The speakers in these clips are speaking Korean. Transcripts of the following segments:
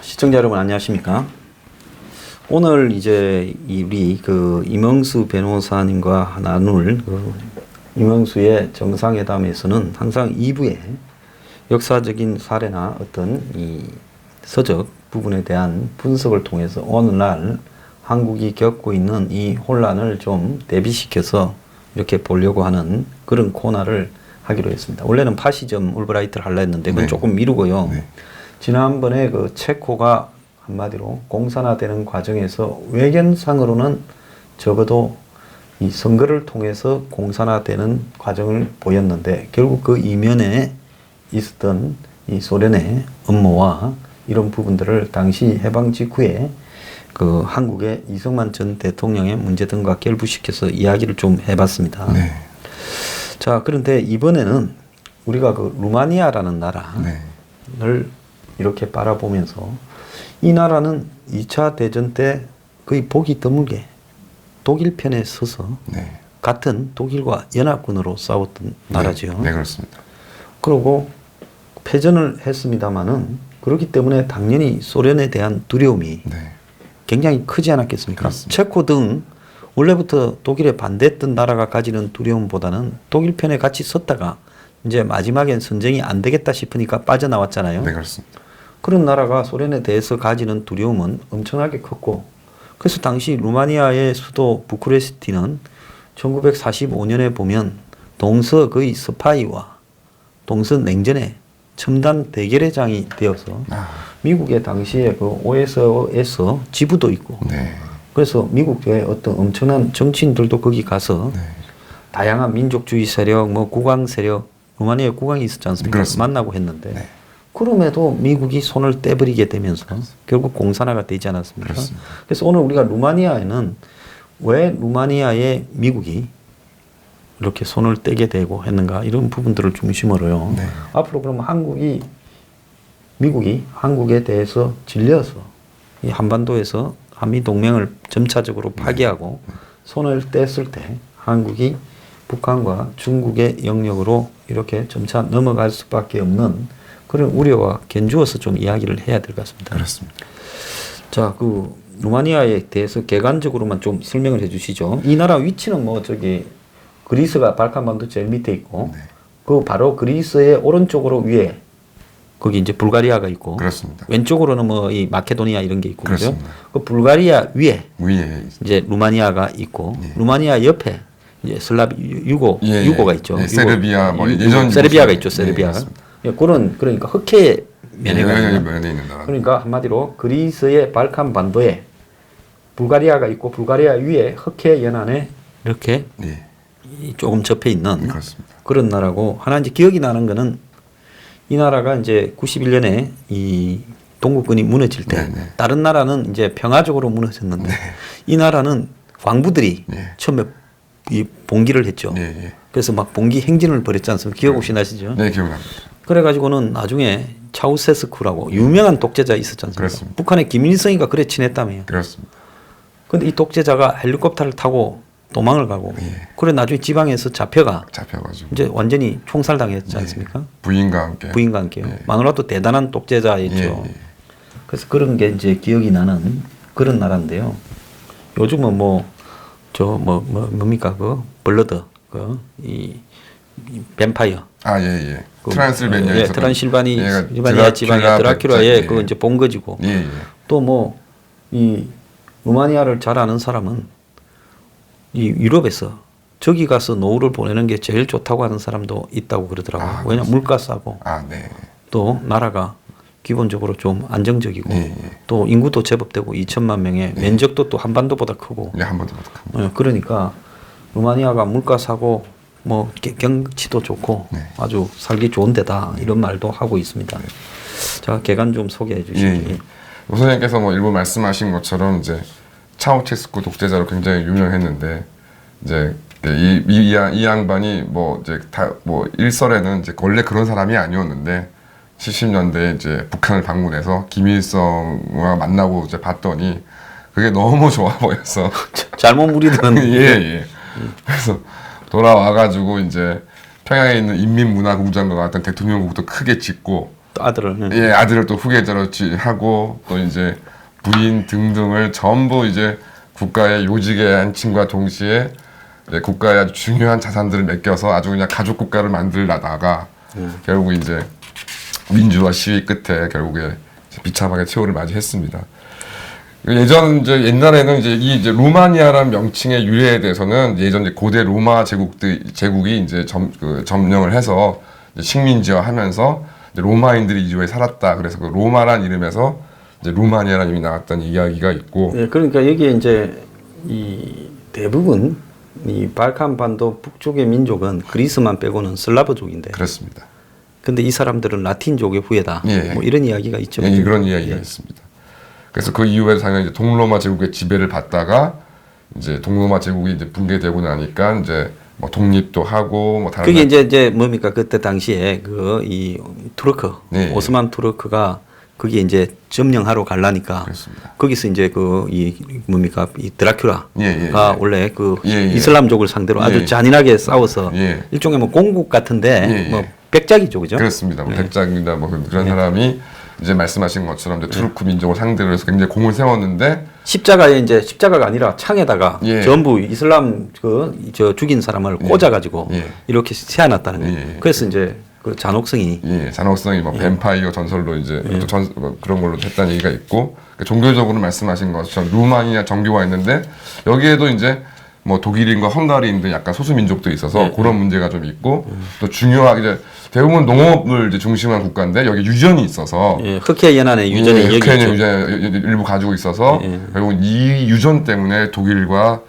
시청자 여러분 안녕하십니까? 오늘 이제 우리 이명수 변호사님과 나눌 이명수의 정상회담에서는 항상 2부에 역사적인 사례나 어떤 이 서적 부분에 대한 분석을 통해서 오늘날 한국이 겪고 있는 이 혼란을 좀 대비시켜서 이렇게 보려고 하는 그런 코너를 하기로 했습니다. 원래는 파시즘 올브라이트를 하려 했는데 그건 조금 미루고요. 지난번에 그 체코가 한마디로 공산화되는 과정에서 외견상으로는 적어도 이 선거를 통해서 공산화되는 과정을 보였는데 결국 그 이면에 있었던 이 소련의 음모와 이런 부분들을 당시 해방 직후에 그 한국의 이승만 전 대통령의 문제 등과 결부시켜서 이야기를 좀 해봤습니다. 네. 자, 그런데 이번에는 우리가 그 루마니아라는 나라를 이렇게 바라보면서 이 나라는 2차 대전 때 거의 보기 드물게 독일 편에 서서 같은 독일과 연합군으로 싸웠던 나라죠. 네, 그렇습니다. 그리고 패전을 했습니다마는 그렇기 때문에 당연히 소련에 대한 두려움이 굉장히 크지 않았겠습니까? 그렇습니다. 체코 등 원래부터 독일에 반대했던 나라가 가지는 두려움보다는 독일 편에 같이 섰다가 이제 마지막엔 선쟁이 안 되겠다 싶으니까 빠져나왔잖아요. 네, 그렇습니다. 그런 나라가 소련에 대해서 가지는 두려움은 엄청나게 컸고 그래서 당시 루마니아의 수도 부쿠레스티는 1945년에 보면 동서 거의 스파이와 동서 냉전의 첨단 대결의 장이 되어서 미국의 당시에 그 OS에서 지부도 있고 그래서 미국의 어떤 엄청난 정치인들도 거기 가서 다양한 민족주의 세력, 뭐 국왕 세력, 루마니아에 국왕이 있었지 않습니까? 그렇습니다. 만나고 했는데 그럼에도 미국이 손을 떼버리게 되면서 결국 공산화가 되지 않았습니까? 그렇습니다. 그래서 오늘 우리가 루마니아에는 왜 루마니아의 미국이 이렇게 손을 떼게 되고 했는가 이런 부분들을 중심으로요. 앞으로 그러면 미국이 한국에 대해서 질려서 이 한반도에서 한미 동맹을 점차적으로 파기하고 손을 뗐을 때 한국이 북한과 중국의 영역으로 이렇게 점차 넘어갈 수밖에 없는 그런 우려와 견주어서 좀 이야기를 해야 될 것 같습니다. 그렇습니다. 자, 그 루마니아에 대해서 개관적으로만 좀 설명을 해주시죠. 이 나라 위치는 뭐 저기 그리스가 발칸반도 제일 밑에 있고 그 바로 그리스의 오른쪽으로 위에 거기 이제 불가리아가 있고 그렇습니다. 왼쪽으로는 뭐 이 마케도니아 이런 게 있고 그죠? 그렇습니다. 그 불가리아 위에 이제 루마니아가 있고 루마니아 옆에 이제 슬라브 유고가 있죠. 세르비아 뭐 예전 세르비아가 있죠. 세르비아가. 그러니까 흑해 면에가 있는 나라. 그러니까 한마디로 그리스의 발칸 반도에 불가리아가 있고 불가리아 위에 흑해 연안에 이렇게 조금 접해 있는 그런 나라고 하나 이제 기억이 나는 거는 이 나라가 이제 91년에 이 동국권이 무너질 때 다른 나라는 이제 평화적으로 무너졌는데 이 나라는 광부들이 처음에 이 봉기를 했죠. 그래서 막 봉기 행진을 벌였지 않습니까? 기억 혹시 나시죠? 네, 기억납니다. 그래가지고는 나중에 차우세스쿠라고 유명한 독재자 있었지 않습니까? 그렇습니다. 북한의 김일성이가 그래 친했다며요. 그렇습니다. 근데 이 독재자가 헬리콥터를 타고 도망을 가고 그래 나중에 지방에서 잡혀가지고 이제 완전히 총살당했지 않습니까? 부인과 함께. 마누라도 대단한 독재자였죠. 그래서 그런 게 이제 기억이 나는 그런 나라인데요. 요즘은 뭡니까 블러드 이 뱀파이어. 트란실바니아에서 트란실바니아 지방의 드라큘라에 그거 이제 본거지고. 또 이 루마니아를 잘 아는 사람은 이 유럽에서 저기 가서 노후를 보내는 게 제일 좋다고 하는 사람도 있다고 그러더라고요. 왜냐면 물가 싸고 또 나라가 기본적으로 좀 안정적이고 또 인구도 제법 되고 2천만 명의 면적도 또 한반도보다 크고 그러니까 루마니아가 물가 싸고 뭐 경치도 좋고 아주 살기 좋은 데다 이런 말도 하고 있습니다. 자, 개관 좀 소개해 주시죠. 오 선생님께서 뭐 일부 말씀하신 것처럼 이제 차우체스쿠 독재자로 굉장히 유명했는데 이제 이 양반이 일설에는 이제 원래 그런 사람이 아니었는데 70년대에 이제 북한을 방문해서 김일성과 만나고 이제 봤더니 그게 너무 좋아 보여서 잘못 무리던 그래서 돌아와가지고 이제 평양에 있는 인민문화공장과 같은 대통령국도 크게 짓고 또 아들을. 예, 아들을 또 후계자로 하고 또 이제 부인 등등을 전부 이제 국가의 요직에 앉힘과 동시에 이제 국가의 아주 중요한 자산들을 맡겨서 아주 그냥 가족 국가를 만들다가 결국 이제 민주화 시위 끝에 결국에 비참하게 최후를 맞이했습니다. 이제 옛날에는 이제 루마니아라는 명칭의 유래에 대해서는 예전 이제 고대 로마 제국이 이제 점령을 해서 이제 식민지화하면서 이제 로마인들이 이주해 살았다. 그래서 그 로마란 이름에서 이제 루마니아라는 이름이 나왔다는 이야기가 있고. 예, 그러니까 여기에 이제 이 대부분 이 발칸 반도 북쪽의 민족은 그리스만 빼고는 슬라브족인데. 그렇습니다. 근데 이 사람들은 라틴족의 후예다. 예. 뭐 이런 이야기가 있죠. 예, 그런 이야기가 있습니다. 그래서 그 이후에 당연히 이제 동로마 제국의 지배를 받다가 이제 동로마 제국이 이제 붕괴되고 나니까 이제 뭐 독립도 하고 뭐 다른 그게 이제 뭡니까 그때 당시에 그 이 투르크 네. 오스만 투르크가 거기 이제 점령하러 가려니까 그렇습니다. 거기서 이제 그 이 뭡니까 이 드라큘라가 예. 원래 그 예. 이슬람족을 상대로 아주 예. 잔인하게 싸워서 예. 일종의 뭐 공국 같은데 예. 뭐 백작이죠, 그죠? 그렇습니다. 뭐 네. 백작입니다. 뭐 그런 사람이 이제 말씀하신 것처럼 이제 투르크 민족을 상대로 해서 굉장히 공을 세웠는데 십자가에 이제 십자가가 아니라 창에다가 예. 전부 이슬람 저 죽인 사람을 꽂아가지고 예. 이렇게 세워놨다는 거예요. 예. 그래서 이제 그 잔혹성이 잔혹성이 뭐 뱀파이어 전설로 이제 또 뭐 그런 걸로 했다는 얘기가 있고 종교적으로 말씀하신 것처럼 루마니아 정교가 있는데 여기에도 이제 뭐 독일인과 헝가리인 등 약간 소수 민족도 있어서 그런 문제가 좀 있고 또 중요하게 이제 대부분 농업을 이제 중심한 국가인데 여기 유전이 있어서 예, 흑해 연안에 유전이 여기 흑해는 있죠. 유전 일부 가지고 있어서 예. 결국 이 유전 때문에 독일과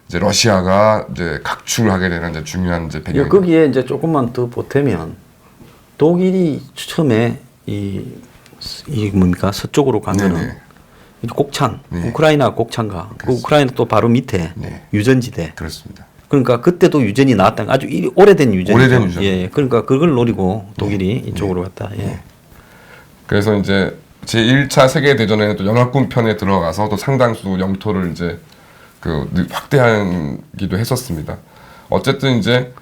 이제 러시아가 이제 각축을 하게 되는 이제 중요한 이제 배경. 거기에 이제 조금만 더 보태면 독일이 처음에 이 뭡니까 서쪽으로 가면은 네네. 곡창, 네. 우크라이나 곡창가, 그 우크라이나 또 바로 밑에 네. 유전지대. 그렇습니다. 그러니까 그때도 유전이 나왔다. 아주 오래된 유전이죠. 오래된 유전. 예, 그러니까 그걸 노리고 독일이 이쪽으로 갔다. 예. 그래서 이제 제1차 세계 대전에는 또 연합군 편에 들어가서 또 상당수 영토를 이제 그 확대하기도 했었습니다. 어쨌든 이제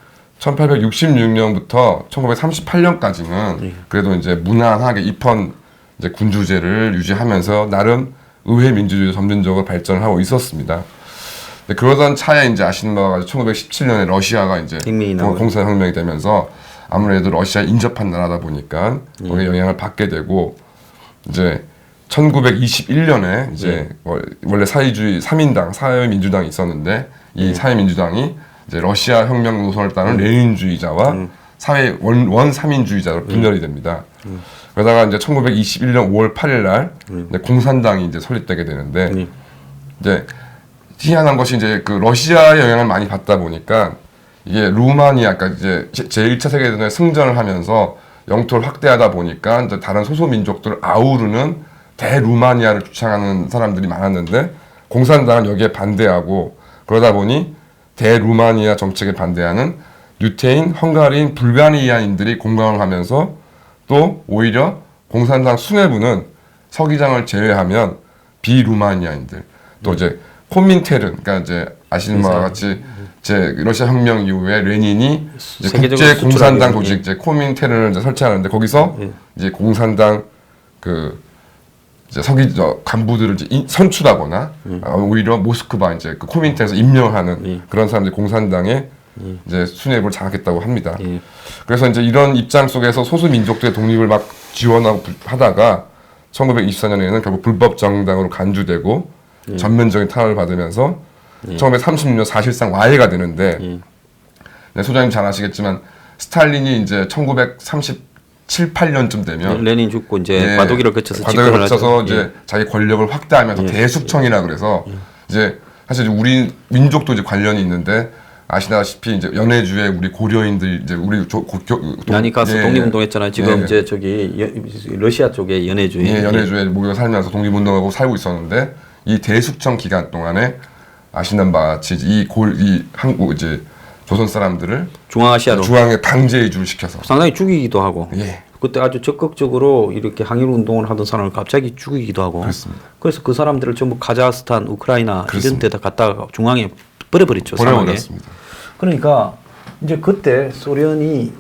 1866년부터 1938년까지는 그래도 이제 무난하게 입헌 이제 군주제를 유지하면서 나름 의회 민주주의 점진적으로 발전하고 있었습니다. 근데 그러던 차에 이제 아시는 바와 같이 1917년에 러시아가 이제 공산혁명이 되면서 아무래도 러시아 인접한 나라다 보니까 거기에 영향을 받게 되고 이제 1921년에 이제 원래 사회주의 3인당 사회민주당이 있었는데 이 사회민주당이 이제 러시아 혁명 노선을 따른 레닌주의자와 사회 원 3인주의자로 분열이 됩니다. 그러다가 이제 1921년 5월 8일 날 공산당이 이제 설립되게 되는데 이제 희한한 것이 이제 그 러시아의 영향을 많이 받다 보니까 이게 루마니아, 그러니까 이제 제1차 세계대전에 승전을 하면서 영토를 확대하다 보니까 이제 다른 소수 민족들을 아우르는 대루마니아를 주창하는 사람들이 많았는데 공산당은 여기에 반대하고 그러다 보니 대루마니아 정책에 반대하는 유태인, 헝가리인, 불가리아인들이 공강을 하면서 또 오히려 공산당 수뇌부는 서기장을 제외하면 비루마니아인들 또 이제 코민테른, 그러니까 이제 아시는 바와 같이 제 러시아 혁명 이후에 레닌이 이제 국제 공산당 조직 이제 코민테른을 이제 설치하는데 거기서 이제 공산당 그 이제 간부들을 이제 선출하거나 오히려 모스크바 이제 그 코민테른에서 임명하는 그런 사람들이 공산당의 이제 수뇌부를 장악했다고 합니다. 그래서 이제 이런 입장 속에서 소수 민족들의 독립을 막 지원하고 하다가 1924년에는 결국 불법 정당으로 간주되고 전면적인 탄압을 받으면서 1936년 사실상 와해가 되는데 소장님 잘 아시겠지만 스탈린이 이제 1937, 8년쯤 되면 레닌 죽고 이제 과도기를 거쳐서 이제 자기 권력을 확대하면서 대숙청이라 그래서 이제 사실 우리 민족도 이제 관련이 있는데 아시다시피 이제 연해주에 우리 고려인들 이제 우리 많이 가서 독립운동했잖아요. 지금 이제 저기 러시아 쪽에 연해주에 연해주에 모여 살면서 독립운동하고 살고 있었는데 이 대숙청 기간 동안에 아시는 바와 같이 이 한국 이제 조선 사람들을 중앙아시아로 중앙에 강제 이주를 시켜서 상당히 죽이기도 하고 그때 아주 적극적으로 이렇게 항일 운동을 하던 사람을 갑자기 죽이기도 하고 그렇습니다. 그래서 그 사람들을 전부 카자흐스탄, 우크라이나 그렇습니다. 이런 데다 갖다가 중앙에 버려버렸죠. 버려버렸습니다. 그러니까 이제 그때 소련이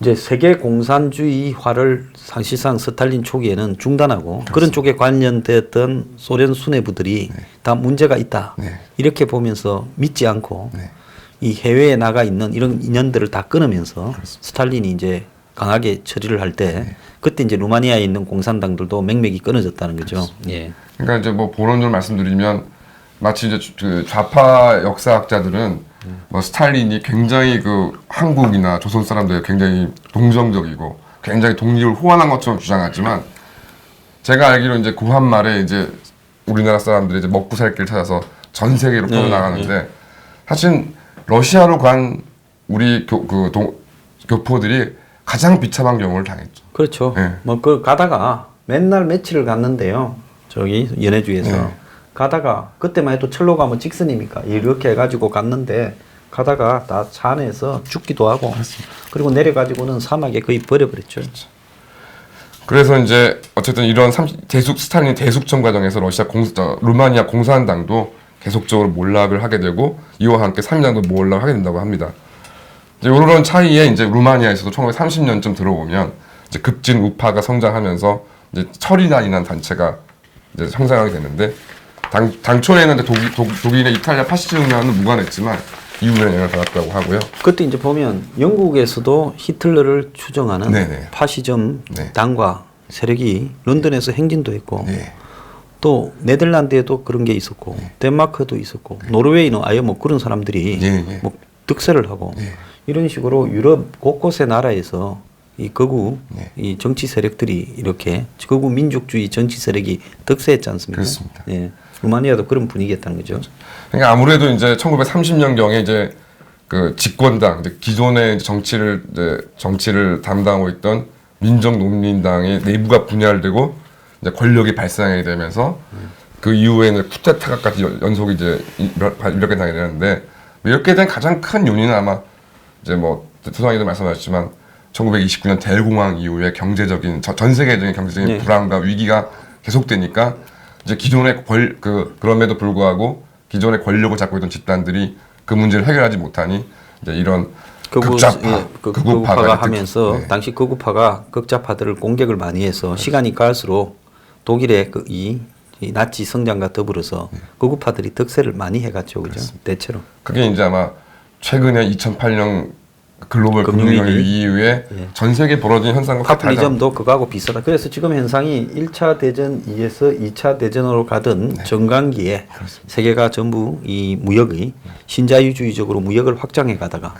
이제 세계 공산주의화를 사실상 스탈린 초기에는 중단하고 그런 쪽에 관련됐던 소련 수뇌부들이 다 문제가 있다. 이렇게 보면서 믿지 않고 이 해외에 나가 있는 이런 인연들을 다 끊으면서 스탈린이 이제 강하게 처리를 할 때 그때 이제 루마니아에 있는 공산당들도 맥맥이 끊어졌다는 거죠. 예. 그러니까 이제 뭐 본론적으로 말씀드리면 마치 이제 그 좌파 역사학자들은 뭐 스탈린이 굉장히 그 한국이나 조선 사람들에 굉장히 동정적이고 굉장히 독립을 호환한 것처럼 주장하지만 제가 알기로 이제 고한 말에 이제 우리나라 사람들이 이제 먹고 살 길을 찾아서 전 세계로 뻗어나가는데 사실 러시아로 간 우리 교포들이 가장 비참한 경우를 당했죠. 그렇죠. 예. 뭐 그 가다가 맨날 며칠을 갔는데요. 저기 연해주에서 가다가 그때만 해도 철로가 뭐 직선입니까? 이렇게 해가지고 갔는데 가다가 다 차 안에서 죽기도 하고 그리고 내려가지고는 사막에 거의 버려버렸죠. 그래서 이제 어쨌든 이런 스탈린 대숙청 과정에서 루마니아 공산당도 계속적으로 몰락을 하게 되고 이와 함께 3인당도 몰락을 하게 된다고 합니다. 이제 이런 차이에 이제 루마니아에서도 1930년쯤 들어오면 이제 급진 우파가 성장하면서 이제 철이단이라는 단체가 이제 성장하게 되는데 당초에는 이제 독일의 이탈리아 파시즘 운동과는 무관했지만 이후에는 영향을 받았다고 하고요. 그때 이제 보면 영국에서도 히틀러를 추정하는 네네. 파시즘 네. 당과 세력이 런던에서 행진도 했고 네. 또 네덜란드에도 그런 게 있었고 덴마크도 있었고 노르웨이는 아예 뭐 그런 사람들이 예. 뭐 득세를 하고 이런 식으로 유럽 곳곳의 나라에서 이 극우 이 정치 세력들이 이렇게 극우 민족주의 정치 세력이 득세했지 않습니까? 그렇습니다. 예. 루마니아도 그런 분위기였다는 거죠. 그러니까 아무래도 이제 1930년경에 이제 그 집권당, 이제 기존의 정치를 담당하고 있던 민족농민당의 내부가 분열되고 이제 권력이 발생하게 되면서 그 이후에는 쿠데타까지 연속이 이제 이렇게 당하게 되는데 이렇게 된 가장 큰 요인은 아마 이제 뭐 소장님도 말씀하셨지만 1929년 대공황 이후에 경제적인 전 세계적인 경제적인 불안과 위기가 계속되니까 이제 기존의 그럼에도 불구하고 기존의 권력을 잡고 있던 집단들이 그 문제를 해결하지 못하니 이제 이런 극우파가 하면서 당시 극우파가 극좌파들을 공격을 많이 해서 시간이 갈수록 독일의 이 나치 성장과 더불어서 극우파들이 득세를 많이 해갔죠, 그죠? 대체로. 그게 이제 아마 최근에 2008년 글로벌 금융위기 이후에 전 세계에 벌어진 현상과 파퓰리즘도 그거하고 비슷하다. 그래서 지금 현상이 1차 대전 이에서 2차 대전으로 가던 정강기에 세계가 전부 이 무역의 신자유주의적으로 무역을 확장해 가다가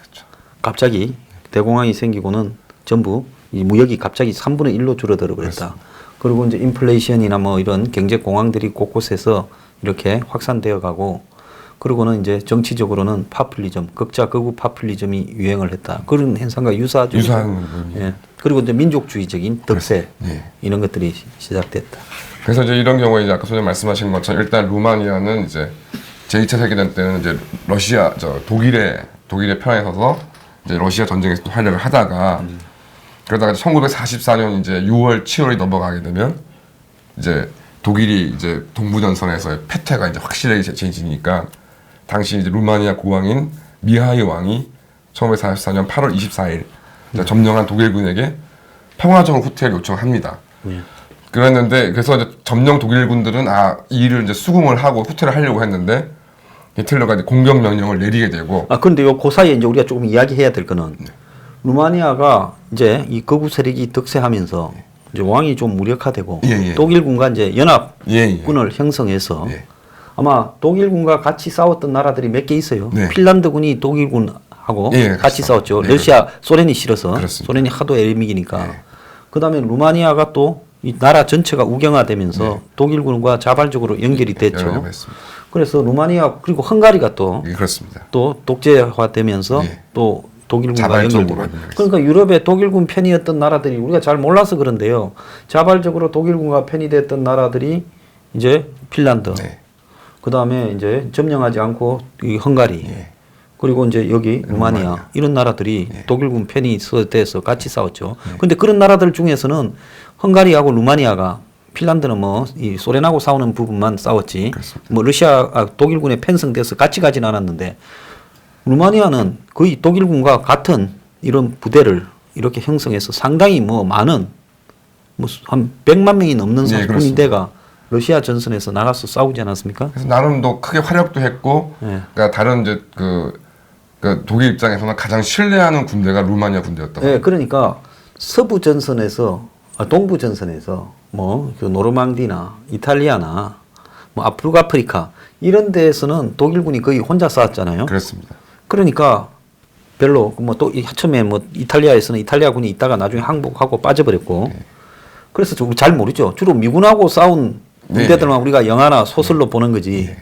갑자기 대공황이 생기고는 전부 이 무역이 갑자기 3분의 1로 줄어들어 버렸다. 그리고 이제 인플레이션이나 뭐 이런 경제 공황들이 곳곳에서 이렇게 확산되어 가고 그리고는 이제 정치적으로는 파퓰리즘, 극좌 극우 파퓰리즘이 유행을 했다. 그런 현상과 유사하죠. 유사한 그리고 이제 민족주의적인 득세 이런 것들이 시작됐다. 그래서 이제 이런 경우에 이제 아까 소장님 말씀하신 것처럼 일단 루마니아는 이제 제2차 세계대전 때는 이제 독일의 편에 서서 이제 러시아 전쟁에서 또 활약을 하다가 그러다가 1944년 이제 6월, 7월이 넘어가게 되면 이제 독일이 이제 동부전선에서의 패퇴가 이제 확실하게 제지니까 당시 이제 루마니아 고왕인 미하이 왕이 1944년 8월 24일 점령한 독일군에게 평화적으로 후퇴를 요청합니다. 그랬는데 그래서 이제 점령 독일군들은 이 일을 이제 수긍을 하고 후퇴를 하려고 했는데 히틀러가 이제 공격 명령을 내리게 되고. 그런데 그 사이에 이제 우리가 조금 이야기해야 될 거는 루마니아가 이제 이 극우 세력이 득세하면서 이제 왕이 좀 무력화되고 독일군과 이제 연합군을 형성해서 아마 독일군과 같이 싸웠던 나라들이 몇 개 있어요. 핀란드군이 독일군하고 같이 싸웠죠. 러시아, 소련이 싫어서 그렇습니다. 소련이 하도 애미기니까. 그다음에 루마니아가 또 이 나라 전체가 우경화되면서 독일군과 자발적으로 연결이 됐죠. 그래서 루마니아 그리고 헝가리가 또 독재화되면서 또 독일군과 연결되고. 그러니까 유럽의 독일군 편이었던 나라들이 우리가 잘 몰라서 그런데요. 자발적으로 독일군과 편이 됐던 나라들이 이제 핀란드, 그 다음에 이제 점령하지 않고 이 헝가리, 그리고 이제 여기 루마니아 이런 나라들이 독일군 편이 돼서 같이 싸웠죠. 근데 그런 나라들 중에서는 헝가리하고 루마니아가 핀란드는 뭐 이 소련하고 싸우는 부분만 싸웠지. 뭐 독일군에 편성돼서 같이 가진 않았는데 루마니아는 거의 독일군과 같은 이런 부대를 이렇게 형성해서 상당히 뭐 많은 뭐 한 100만 명이 넘는 예, 군대가 러시아 전선에서 나가서 싸우지 않았습니까? 그래서 나름도 크게 활약도 했고, 예. 그러니까 다른 이제 그 독일 입장에서는 가장 신뢰하는 군대가 루마니아 군대였다. 네, 그러니까 서부 전선에서 동부 전선에서 뭐 그 노르망디나 이탈리아나 뭐 북아프리카 이런 데에서는 독일군이 거의 혼자 싸웠잖아요. 그렇습니다. 그러니까 별로 뭐 또 처음에 뭐 이탈리아에서는 이탈리아군이 있다가 나중에 항복하고 빠져버렸고 그래서 잘 모르죠. 주로 미군하고 싸운 군대들만 우리가 영화나 소설로 보는 거지.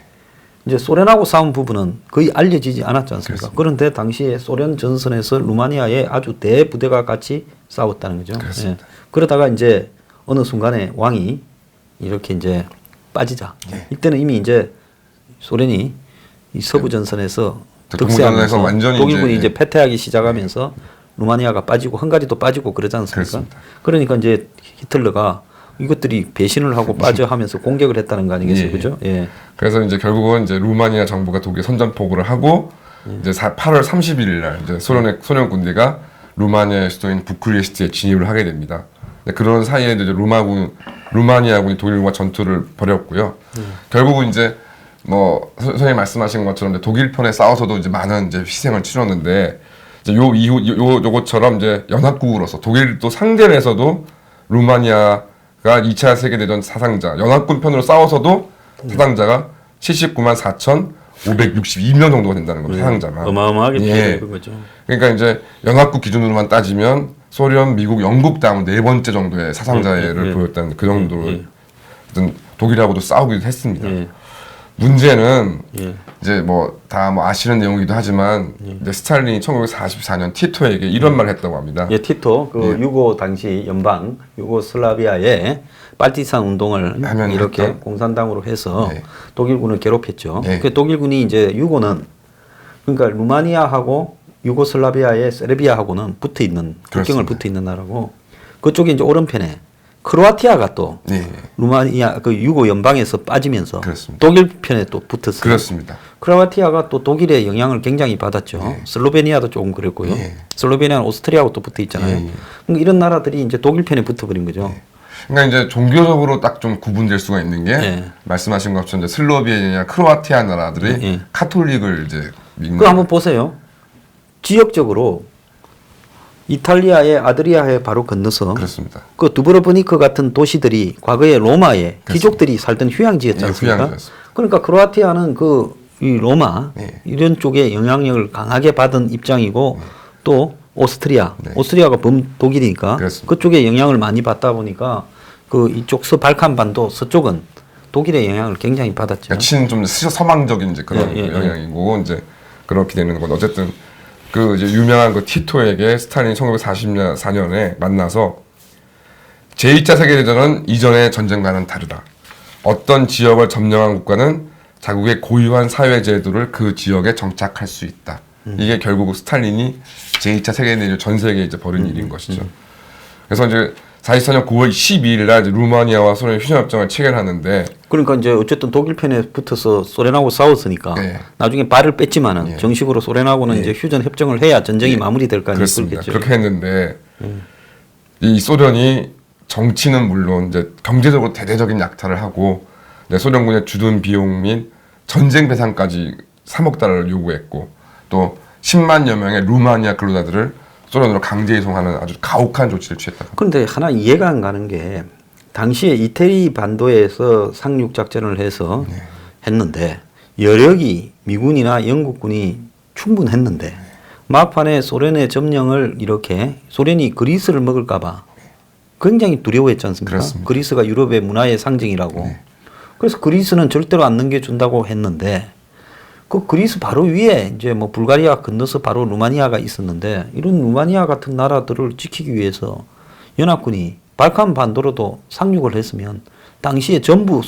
이제 소련하고 싸운 부분은 거의 알려지지 않았지 않습니까? 그렇습니다. 그런데 당시에 소련 전선에서 루마니아의 아주 대부대가 같이 싸웠다는 거죠. 그렇습니다. 예. 그러다가 이제 어느 순간에 왕이 이렇게 이제 빠지자. 이때는 이미 이제 소련이 이 서부 전선에서 득세하면서 완전히 독일군이 이제 이제 패퇴하기 시작하면서 루마니아가 빠지고 헝가리도 빠지고 그러지 않습니까? 그렇습니다. 그러니까 이제 히틀러가 이것들이 배신을 하고 빠져 하면서 공격을 했다는 거 아니겠어요? 예. 그죠? 예. 그래서 이제 결국은 이제 루마니아 정부가 독일 선전포고를 하고 이제 8월 31일 날 이제 소련 군대가 루마니아의 수도인 부쿠레스트에 진입을 하게 됩니다. 그런 사이에 이제 루마니아군이 독일과 전투를 벌였고요. 결국은 이제 뭐 선생님 말씀하신 것처럼 이제 독일 편에 싸워서도 이제 많은 이제 희생을 치렀는데 이제 요 이후 요것처럼 이제 연합국으로서 독일도 상대를 해서도 루마니아가 2차 세계대전 사상자 연합군 편으로 싸워서도 사상자가 79만 4,562명 정도가 된다는 겁니다. 사상자가 어마어마하게 예. 피해를 거죠. 그러니까 이제 연합국 기준으로만 따지면 소련, 미국, 영국 다음 네 번째 정도의 사상자를 보였다는 그 정도로 어떤 독일하고도 싸우기도 했습니다. 문제는 이제 뭐 다 뭐 아시는 내용이기도 하지만 이제 스탈린이 1944년 티토에게 이런 말을 했다고 합니다. 예, 티토 그 유고 당시 연방 유고슬라비아의 빨티산 운동을 이렇게 했던? 공산당으로 해서 네. 독일군을 괴롭혔죠. 네. 그 독일군이 이제 유고는 그러니까 루마니아하고 유고슬라비아의 세르비아하고는 붙어 있는 국경을 붙어 있는 나라고 그쪽에 이제 오른편에 크로아티아가 또 네. 루마니아 그 유고 연방에서 빠지면서 그렇습니다. 독일 편에 또 붙었어요. 그렇습니다. 크로아티아가 또 독일의 영향을 굉장히 받았죠. 슬로베니아도 조금 그랬고요. 슬로베니아는 오스트리아하고 또 붙어 있잖아요. 그러니까 이런 나라들이 이제 독일 편에 붙어버린 거죠. 그러니까 이제 종교적으로 딱 좀 구분될 수가 있는 게 말씀하신 것처럼 이제 슬로베니아, 크로아티아 나라들이 카톨릭을 이제 믿는. 그거 한번 보세요. 지역적으로 이탈리아의 아드리아해 바로 건너서 그렇습니다. 그 두브로브니크 같은 도시들이 과거에 로마에 귀족들이 살던 휴양지였지 않습니까? 휴양지였습니다. 그러니까 크로아티아는 그 이 로마 이런 쪽에 영향력을 강하게 받은 입장이고 또 오스트리아가 범독일이니까 그렇습니다. 그쪽에 영향을 많이 받다 보니까 그 이쪽 발칸반도 서쪽은 독일의 영향을 굉장히 받았죠. 그러니까 좀 서망적인 이제 그런 영향이고 이제 그렇게 되는 건 어쨌든 그 이제 유명한 그 티토에게 스탈린이 1944년에 만나서 제2차 세계대전은 이전의 전쟁과는 다르다. 어떤 지역을 점령한 국가는 자국의 고유한 사회 제도를 그 지역에 정착할 수 있다. 이게 결국 스탈린이 제2차 세계대전 전 세계에 이제 벌인 일인 것이죠. 그래서 이제 44년 9월 12일 날 루마니아와 소련이 휴전협정을 체결하는데 그러니까 이제 어쨌든 독일 편에 붙어서 소련하고 싸웠으니까 나중에 발을 뺐지만은 정식으로 소련하고는 이제 휴전 협정을 해야 전쟁이 마무리될 거 아니에요. 그렇습니다. 그렇게 했는데 이 소련이 정치는 물론 이제 경제적으로 대대적인 약탈을 하고 소련군의 주둔 비용 및 전쟁 배상까지 3억 달러를 요구했고 또 10만여 명의 루마니아 근로자들을 소련으로 강제 이송하는 아주 가혹한 조치를 취했다. 그런데 하나 이해가 안 가는 게 당시에 이태리 반도에서 상륙 작전을 해서 했는데 여력이 미군이나 영국군이 충분했는데 막판에 소련의 점령을 이렇게 소련이 그리스를 먹을까봐 굉장히 두려워했지 않습니까? 그렇습니다. 그리스가 유럽의 문화의 상징이라고. 그래서 그리스는 절대로 안 넘겨준다고 했는데 그 그리스 바로 위에 이제 뭐 불가리아 건너서 바로 루마니아가 있었는데 이런 루마니아 같은 나라들을 지키기 위해서 연합군이 발칸 반도로도 상륙을 했으면 당시에 전부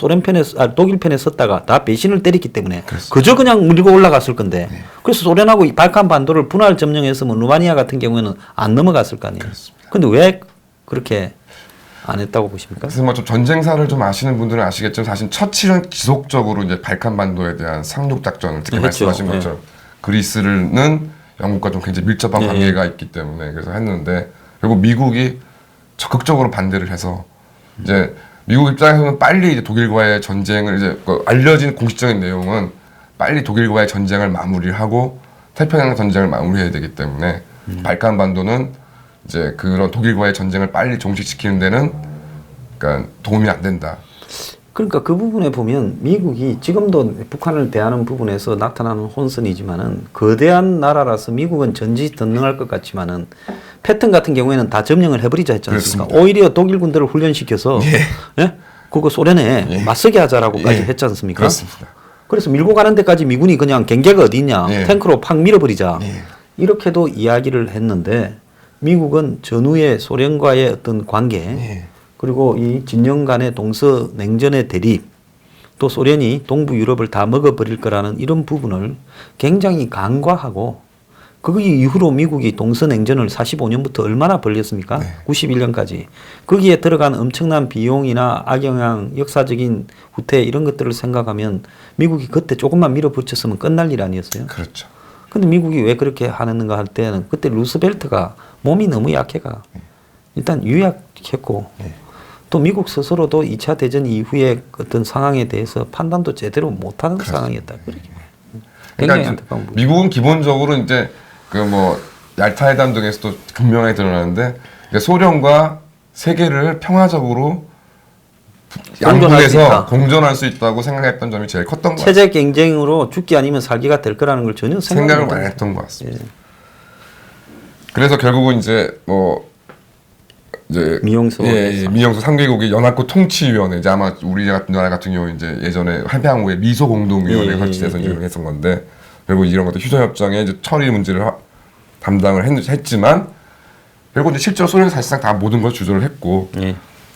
독일 편에 섰다가 다 배신을 때렸기 때문에 그렇습니다. 그저 그냥 밀고 올라갔을 건데 그래서 소련하고 이 발칸 반도를 분할 점령했으면 루마니아 같은 경우에는 안 넘어갔을 거 아니에요. 그런데 왜 그렇게 안 했다고 보십니까? 그래서 뭐 좀 전쟁사를 좀 아시는 분들은 아시겠지만 사실 처칠은 지속적으로 이제 발칸 반도에 대한 상륙 작전을 특히 말씀하신 것처럼 그리스는 영국과 좀 굉장히 밀접한 관계가 있기 때문에 그래서 했는데 그리고 미국이 적극적으로 반대를 해서 이제 미국 입장에서는 빨리 이제 독일과의 전쟁을 이제 그 알려진 공식적인 내용은 빨리 독일과의 전쟁을 마무리하고 태평양 전쟁을 마무리해야 되기 때문에 발칸 반도는 이제 그런 독일과의 전쟁을 빨리 종식시키는 데는 그러니까 도움이 안 된다. 그러니까 그 부분에 보면 미국이 지금도 북한을 대하는 부분에서 나타나는 혼선이지만은 거대한 나라라서 미국은 전지 던능할 것 같지만은 패턴 같은 경우에는 다 점령을 해버리자 했지 않습니까? 그렇습니다. 오히려 독일 군대를 훈련시켜서 예? 그거 소련에 맞서게 하자라고까지 했지 않습니까? 그렇습니다. 그래서 밀고 가는 데까지 미군이 그냥 경계가 어디 있냐 탱크로 팍 밀어버리자 이렇게도 이야기를 했는데 미국은 전후에 소련과의 어떤 관계 그리고 이 진영 간의 동서 냉전의 대립 또 소련이 동부 유럽을 다 먹어버릴 거라는 이런 부분을 굉장히 간과하고 그 이후로 미국이 동서 냉전을 45년부터 얼마나 벌렸습니까? 91년까지. 거기에 들어간 엄청난 비용이나 악영향, 역사적인 후퇴 이런 것들을 생각하면 미국이 그때 조금만 밀어붙였으면 끝날 일 아니었어요? 그렇죠. 근데 미국이 왜 그렇게 하는가 할 때는 그때 루스벨트가 몸이 너무 약해가 일단 유약했고 또 미국 스스로도 2차 대전 이후의 어떤 상황에 대해서 판단도 제대로 못하는 상황이었다. 그러니까 미국은 기본적으로 이제 그 뭐 얄타 회담 등에서도 극명하게 드러나는데 소련과 세계를 평화적으로 양분해서 공존할 수 있다고 생각했던 점이 제일 컸던 것 같아요. 체제 경쟁으로 죽기 아니면 살기가 될 거라는 걸 전혀 생각을 많이 했던 것 같습니다. 그래서 결국은 이제 뭐 이제 미용수 미용수 3개국이 연합국 통치위원회 이제 아마 우리 같은 나라 같은 경우 이제 예전에 한평후에 미소 공동위원회가 설치돼서 이제 했던 건데 결국 이런 것들 휴전협정의 이제 처리 문제를 담당을 했지만 결국 이제 실제로 소련이 사실상 다 모든 걸 주도를 했고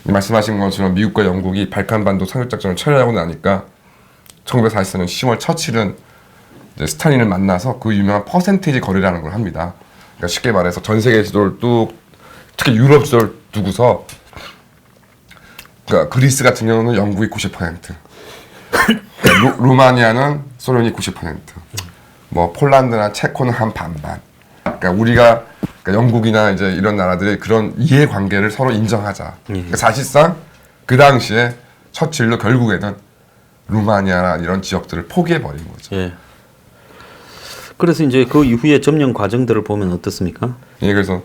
말씀하신 것처럼 미국과 영국이 발칸반도 상륙작전을 처리하고 나니까 1944년 10월 처칠은 이제 스탈린을 만나서 그 유명한 퍼센테이지 거래라는 걸 합니다. 그러니까 쉽게 말해서 전 세계 지도를 뚝 특히 유럽 지도를 두고서 그러니까 그리스 같은 경우는 영국이 90%, 루마니아는 소련이 90%, 뭐 폴란드나 체코는 한 반반. 그러니까 우리가 그러니까 영국이나 이제 이런 나라들의 그런 이해관계를 서로 인정하자. 그러니까 사실상 그 당시에 처칠도 결국에는 루마니아나 이런 지역들을 포기해 버린 거죠. 그래서 이제 그 이후의 점령 과정들을 보면 어떻습니까? 그래서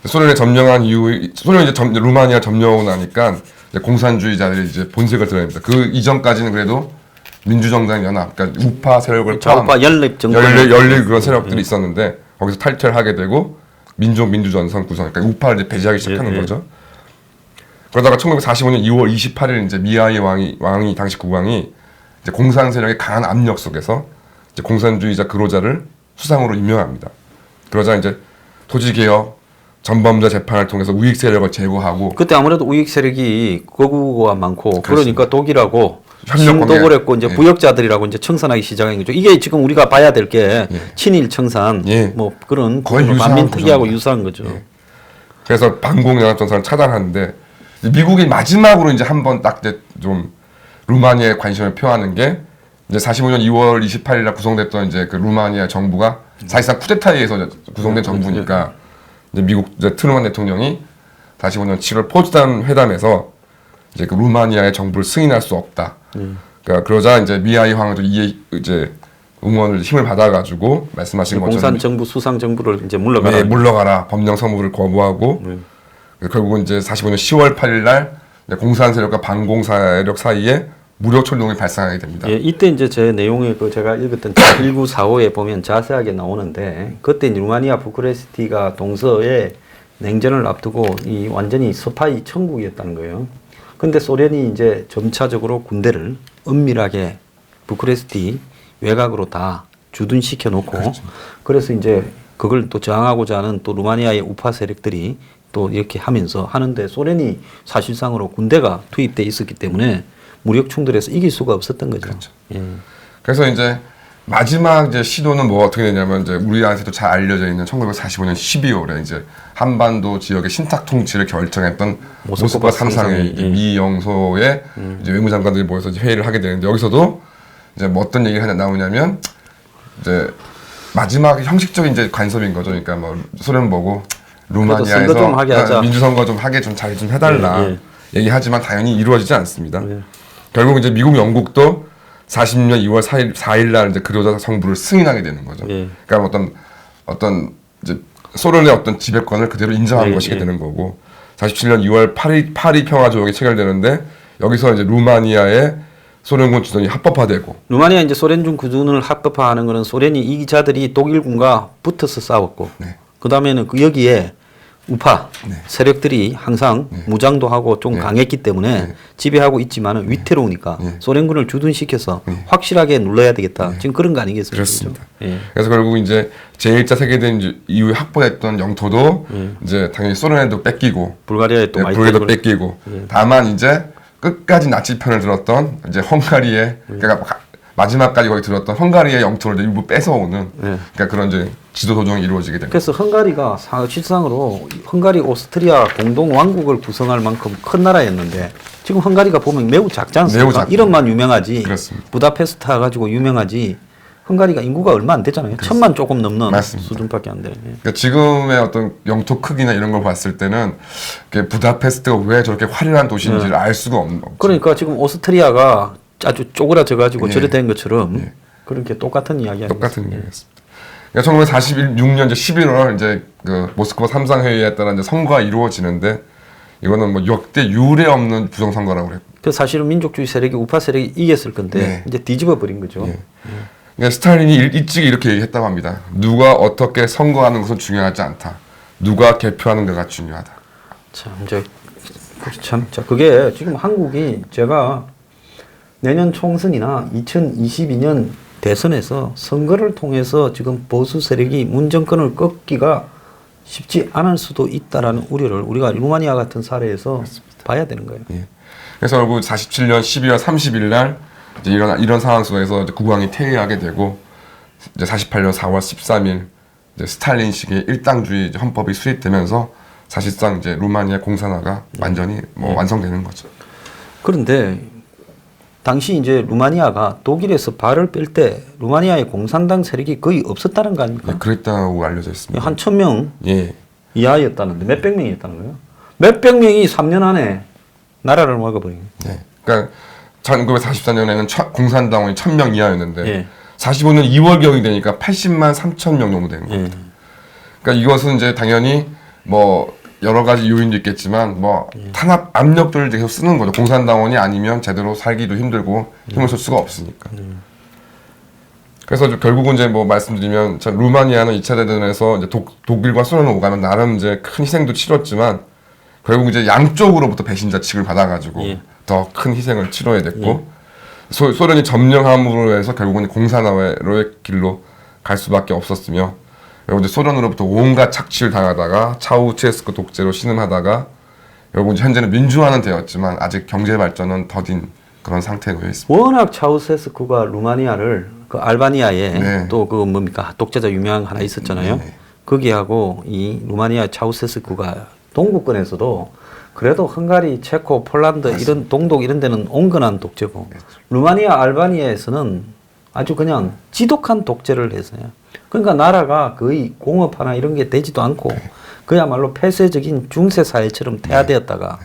소련에 점령한 이후 소련이 이제 루마니아 점령하고 나니까 이제 공산주의자들이 이제 본색을 드러냅니다. 그 이전까지는 그래도 민주정당 연합, 그러니까 우파 세력을 좌우파 연립 정권 연립 그런 세력들이 있었는데 거기서 탈퇴를 하게 되고 민족민주전선 구성, 그러니까 우파를 이제 배제하기 시작하는 거죠. 그러다가 1945년 2월 28일 이제 미아이 왕이 당시 국왕이 이제 공산 세력의 강한 압력 속에서 이제 공산주의자 근로자를 수상으로 임명합니다. 그러자 이제 토지개혁, 전범자 재판을 통해서 우익 세력을 제거하고 그때 아무래도 우익 세력이 거구가 많고 그렇습니다. 그러니까 독일하고 협력 힘도 그랬고 이제 부역자들이라고 이제 청산하기 시작한 거죠. 이게 지금 우리가 봐야 될 게 친일 청산 뭐 그런 거의 반민 특이하고 유사한 거죠. 그래서 반공연합전선을 차단하는데 미국이 마지막으로 이제 한번 딱 이제 좀 루마니아에 관심을 표하는 게 이제 45년 2월 28일날 구성됐던 이제 그 루마니아 정부가 사실상 쿠데타에 의해서 구성된 정부니까 이제 미국 이제 트루먼 대통령이 45년 7월 포츠담 회담에서 이제 그 루마니아의 정부를 승인할 수 없다. 그러니까 그러자 이제 미아이 왕도 이제 응원을 힘을 받아가지고 말씀하신 것처럼 공산 정부 수상 정부를 이제 물러가라. 물러가라. 법령 서무를 거부하고 결국은 이제 45년 10월 8일날 공산 세력과 반공 세력 사이에 무력 총동이 발생하게 됩니다. 이때 이제 제 내용에 그 제가 읽었던 1945에 보면 자세하게 나오는데 그때 루마니아 부쿠레스티가 동서에 냉전을 앞두고 이 완전히 스파이 천국이었다는 거예요. 근데 소련이 이제 점차적으로 군대를 은밀하게 부쿠레스티 외곽으로 다 주둔시켜 놓고 그래서 이제 그걸 또 저항하고자 하는 또 루마니아의 우파 세력들이 또 이렇게 하면서 하는데 소련이 사실상으로 군대가 투입돼 있었기 때문에 무력 충돌에서 이길 수가 없었던 거죠. 그렇죠. 그래서 이제 마지막 이제 시도는 뭐 어떻게 되냐면 이제 우리한테도 잘 알려져 있는 1945년 12월에 이제 한반도 지역의 신탁 통치를 결정했던 모스크바 삼상회 미 영소의 이제 외무장관들이 모여서 이제 회의를 하게 되는데 여기서도 이제 뭐 어떤 얘기가 나오냐면 이제 마지막 형식적인 이제 간섭인 거죠. 그러니까 뭐 소련 보고 루마니아에서 선거 좀 하게 하자. 민주선거 좀 하게 좀 잘 좀 해달라 예, 얘기하지만 당연히 이루어지지 않습니다. 예. 결국 이제 미국, 영국도 40년 2월 4일 날 이제 그로자 성부를 승인하게 되는 거죠. 예. 그러니까 어떤 이제 소련의 어떤 지배권을 그대로 인정하는 예, 것이게 예. 되는 거고 47년 2월 파리 평화 조약이 체결되는데 여기서 이제 루마니아의 소련군 주둔이 합법화되고 루마니아 이제 소련군 구준을 합법화하는 거는 소련이 이기자들이 독일군과 붙어서 싸웠고 네. 그 다음에는 그 여기에 우파 네. 세력들이 항상 무장도 하고 좀 강했기 때문에 지배하고 있지만은 위태로우니까 소련군을 주둔시켜서 확실하게 눌러야 되겠다. 지금 그런 거 아니겠습니까? 그렇습니다. 그렇죠? 예. 그래서 결국 이제 제1차 세계대전 이후에 확보했던 영토도 이제 당연히 소련에도 뺏기고 불가리아에 또 많이 불에도 뺏기고. 뺏기고 다만 이제 끝까지 나치 편을 들었던 이제 헝가리의 그러니까 마지막까지 거기 들었던 헝가리의 영토를 일부 뺏어오는 그러니까 그런 이제 지도 조정이 이루어지게 됩니다. 그래서 헝가리가 실상으로 헝가리 오스트리아 공동 왕국을 구성할 만큼 큰 나라였는데 지금 헝가리가 보면 매우 작지 않습니까? 매우 작죠. 이름만 유명하지. 그렇습니다. 부다페스트 가지고 유명하지. 헝가리가 인구가 얼마 안 되잖아요. 1000만 조금 넘는 맞습니다. 수준밖에 안 되는. 그러니까 지금의 어떤 영토 크기나 이런 걸 봤을 때는 부다페스트가 왜 저렇게 화려한 도시인지를 알 수가 없는 거죠. 그러니까 지금 오스트리아가 아주 쪼그라져 가지고 저래 된 것처럼 그렇게 똑같은 이야기 아니겠습니까? 똑같은 얘기였습니다. 그러니까 1946년 11월 이제 그 모스크바 3상 회의에 따라 이제 선거가 이루어지는데 이거는 뭐 역대 유례 없는 부정 선거라고 그래요. 그 사실은 민족주의 세력이 우파 세력이 이겼을 건데 이제 뒤집어 버린 거죠. 그러니까 스탈린이 일찍이 이렇게 얘기했다고 합니다. 누가 어떻게 선거하는 것은 중요하지 않다. 누가 개표하는 것가 중요하다. 참, 자, 그게 지금 한국이 제가 내년 총선이나 2022년 대선에서 선거를 통해서 지금 보수 세력이 문정권을 꺾기가 쉽지 않을 수도 있다라는 우려를 우리가 루마니아 같은 사례에서 봐야 되는 거예요. 예. 그래서 결국 47년 12월 30일 날 이제 이런 상황 속에서 이제 국왕이 퇴위하게 되고 이제 48년 4월 13일 이제 스탈린식의 일당주의 헌법이 수립되면서 사실상 이제 루마니아 공산화가 완전히 완성되는 거죠. 그런데 당시 이제 루마니아가 독일에서 발을 뺄 때 루마니아의 공산당 세력이 거의 없었다는 거 아닙니까? 예, 그랬다고 알려져 있습니다. 한 1000명 예. 이하였다는데 몇백 명이었다는 거예요. 몇백 명이 3년 안에 나라를 먹어버린 거예요. 네. 그러니까 1944년에는 공산당원이 1000명 이하였는데 예. 45년 2월경이 되니까 80만 3천 명 정도 되는 겁니다. 그러니까 이것은 이제 당연히 뭐 여러 가지 요인도 있겠지만 뭐 탄압 압력들을 계속 쓰는 거죠. 공산당원이 아니면 제대로 살기도 힘들고 힘을 쓸 수가 없으니까. 그래서 결국은 이제 뭐 말씀드리면 루마니아는 2차 대전에서 이제 독일과 소련을 오가면 나름 이제 큰 희생도 치렀지만 결국 이제 양쪽으로부터 배신자 취급을 받아가지고 더 큰 희생을 치러야 됐고 소련이 점령함으로 해서 결국은 공산화의 길로 갈 수밖에 없었으며 그리고 이제 소련으로부터 온갖 착취를 당하다가 차우체스크 독재로 신음하다가 결국 이제 현재는 민주화는 되었지만 아직 경제 발전은 더딘 그런 상태에 놓여 있습니다. 워낙 차우세스크가 루마니아를 그 알바니아에 또 그 뭡니까 독재자 유명한 하나 있었잖아요. 거기하고 이 루마니아 차우세스크가 동구권에서도 그래도 헝가리, 체코, 폴란드 이런 동독 이런 데는 온건한 독재고 루마니아, 알바니아에서는 아주 그냥 지독한 독재를 했어요. 그러니까 나라가 거의 공업화나 이런 게 되지도 않고 그야말로 폐쇄적인 중세 사회처럼 퇴화되었다가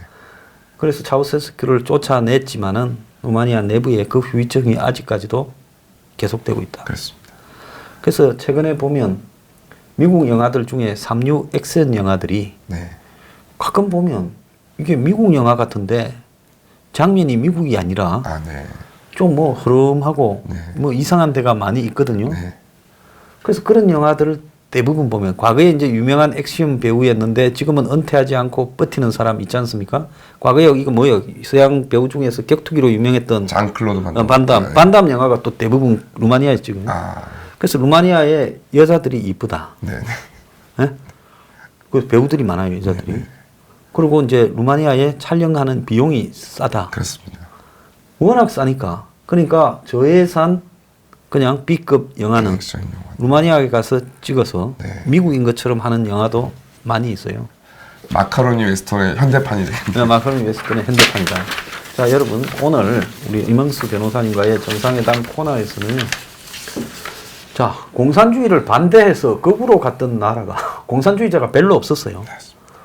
그래서 차우세스크를 쫓아냈지만은 루마니아 내부에 그 후유증이 아직까지도 계속되고 있다. 그렇습니다. 그래서 최근에 보면 미국 영화들 중에 삼류 액션 영화들이 가끔 보면 이게 미국 영화 같은데 장면이 미국이 아니라 좀 뭐 흐름하고 뭐 이상한 데가 많이 있거든요. 그래서 그런 영화들을 대부분 보면 과거에 이제 유명한 액션 배우였는데 지금은 은퇴하지 않고 버티는 사람 있지 않습니까? 과거에 이거 뭐예요? 서양 배우 중에서 격투기로 유명했던 장클로드 반담 영화가 또 대부분 루마니아에 찍어요. 그래서 루마니아의 여자들이 이쁘다. 네? 그 배우들이 많아요, 여자들이. 그리고 이제 루마니아에 촬영하는 비용이 싸다. 그렇습니다. 워낙 싸니까. 그러니까 저예산 그냥 B급 영화는 루마니아에 가서 찍어서 미국인 것처럼 하는 영화도 많이 있어요. 마카로니 웨스턴의 현대판이 됩니다. 마카로니 웨스턴의 현대판이다. 자, 여러분 오늘 우리 임흥수 변호사님과의 정상회담 코너에서는 자, 공산주의를 반대해서 거꾸로 갔던 나라가 공산주의자가 별로 없었어요.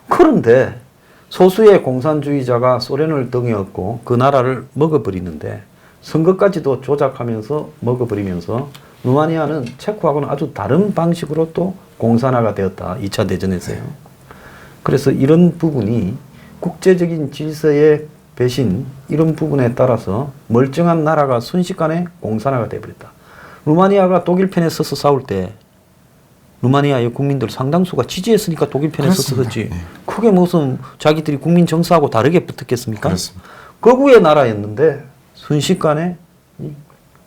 그런데 소수의 공산주의자가 소련을 등에 업고 그 나라를 먹어버리는데 선거까지도 조작하면서 먹어버리면서 루마니아는 체코하고는 아주 다른 방식으로 또 공산화가 되었다. 2차 대전에서요. 그래서 이런 부분이 국제적인 질서의 배신 이런 부분에 따라서 멀쩡한 나라가 순식간에 공산화가 되어버렸다. 루마니아가 독일 편에 서서 싸울 때 루마니아의 국민들 상당수가 지지했으니까 독일 편에 서서 섰지. 크게 무슨 자기들이 국민 정서하고 다르게 붙었겠습니까? 그렇습니다. 거구의 나라였는데 순식간에 이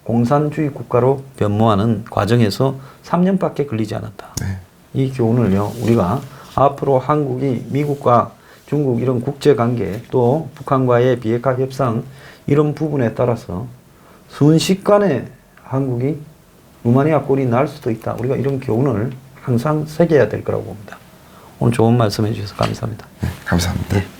공산주의 국가로 변모하는 과정에서 3년밖에 걸리지 않았다. 네. 이 교훈을요, 우리가 앞으로 한국이 미국과 중국 이런 국제관계 또 북한과의 비핵화 협상 이런 부분에 따라서 순식간에 한국이 루마니아 꼴이 날 수도 있다. 우리가 이런 교훈을 항상 새겨야 될 거라고 봅니다. 오늘 좋은 말씀 해주셔서 감사합니다. 네, 감사합니다. 네.